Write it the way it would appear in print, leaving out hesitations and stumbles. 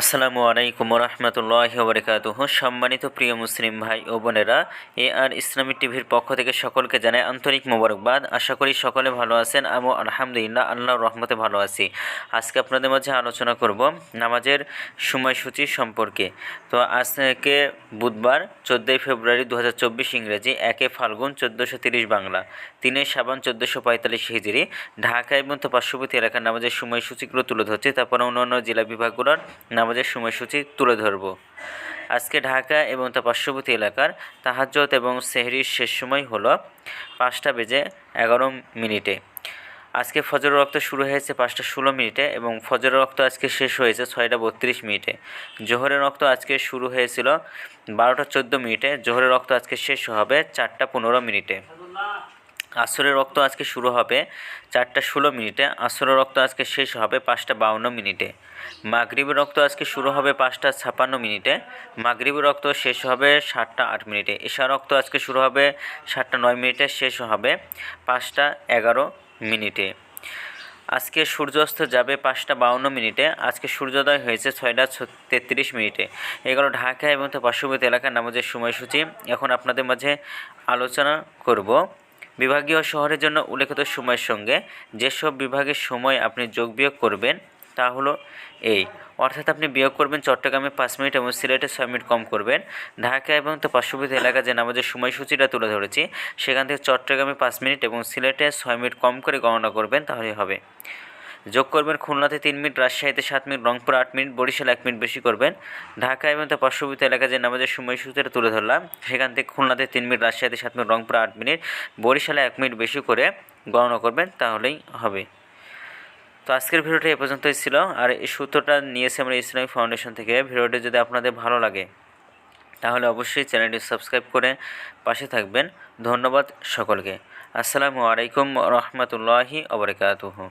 আসসালামু আলাইকুম রহমতুল্লাহি ওবরাকাতুহু। সম্মানিত প্রিয় মুসলিম ভাই ও বোনেরা, আর ইসলামিক টিভির পক্ষ থেকে সকলকে জানাই আন্তরিক মোবারকবাদ। আশা করি সকলে ভালো আছেন। আমি আলহামদুলিল্লাহ আল্লাহর রহমতে ভালো আছি। আজকে আপনাদের মাঝে আলোচনা করব নামাজের সময়সূচি সম্পর্কে। তো আজকে বুধবার 14 ফেব্রুয়ারি 2024 ইংরেজি, 1 ফাল্গুন 1430 বাংলা, 3 শাবান 1445 হিজরি। ঢাকা এবং তার পার্শ্ববর্তী এলাকার নামাজের সময়সূচিগুলো তুলে ধরছে, তারপরে অন্যান্য জেলা বিভাগগুলোর নামাজের সময়সূচি তুলে ধরব। আজকে ঢাকা এবং তার পার্শ্ববর্তী এলাকার তাহাজ্জুদ এবং সেহরির শেষ সময় হলো 5:11। আজকে ফজরের রক্ত শুরু হয়েছে 5:16 এবং ফজরের রক্ত আজকে শেষ হয়েছে 6:32। জোহরের রক্ত আজকে শুরু হয়েছিল 12:14। জোহরের রক্ত আজকে শেষ হবে 4:15। আসরের রক্ত আজকে শুরু হবে 4:16। আসরের রক্ত আজকে শেষ হবে 5:52। মাগরিবের রক্ত আজকে শুরু হবে 5:56। মাগরিবের রক্ত শেষ হবে 7:08। এশার রক্ত আজকে শুরু হবে 7:09, শেষ হবে 5:11। আজকে সূর্যাস্ত যাবে 5:52। আজকে সূর্যোদয় হয়েছে 6:33। এগুলো ঢাকা এবং তার পার্শ্ববর্তী এলাকার নামাজের সময়সূচি। এখন আপনাদের মাঝে আলোচনা করব বিভাগীয় শহরের জন্য উল্লেখিত সময়ের সঙ্গে যেসব বিভাগের সময় আপনি যোগ বিয়োগ করবেন তা হলো এই, অর্থাৎ আপনি বিয়োগ করবেন চট্টগ্রামে 5 মিনিট এবং সিলেটে 6 মিনিট কম করবেন। ঢাকা এবং তার পার্শ্ববর্তী এলাকা যে নামাজের সময়সূচিটা তুলে ধরেছি সেখান থেকে চট্টগ্রামে 5 মিনিট এবং সিলেটে 6 মিনিট কম করে গণনা করবেন, তাহলে হবে। যোগ করবেন খুলনাতে 3 মিনিট, রাজশাহীতে 7 মিনিট, রংপুর 8 মিনিট, বরিশাল 1 মিনিট বেশি করবেন। ঢাকা এবং তার পার্শ্ববর্তী এলাকা যে নামাজের সময়সূচিটা তুলে ধরলাম সেখান থেকে খুলনাতে 3 মিনিট, রাজশাহীতে 7 মিনিট, রংপুর 8 মিনিট, বরিশালে 1 মিনিট বেশি করে গণনা করবেন, তাহলেই হবে। তো আজকের ভিডিওটা এ পর্যন্তই ছিল। আর এই সূত্রটা নিয়েছি আমরা ইসলামিক ফাউন্ডেশন থেকে। ভিডিওটি যদি আপনাদের ভালো লাগে তাহলে অবশ্যই চ্যানেলটি সাবস্ক্রাইব করে পাশে থাকবেন। ধন্যবাদ সকলকে। আসসালামু আলাইকুম রহমতুল্লাহি ওবরাকাতুহু।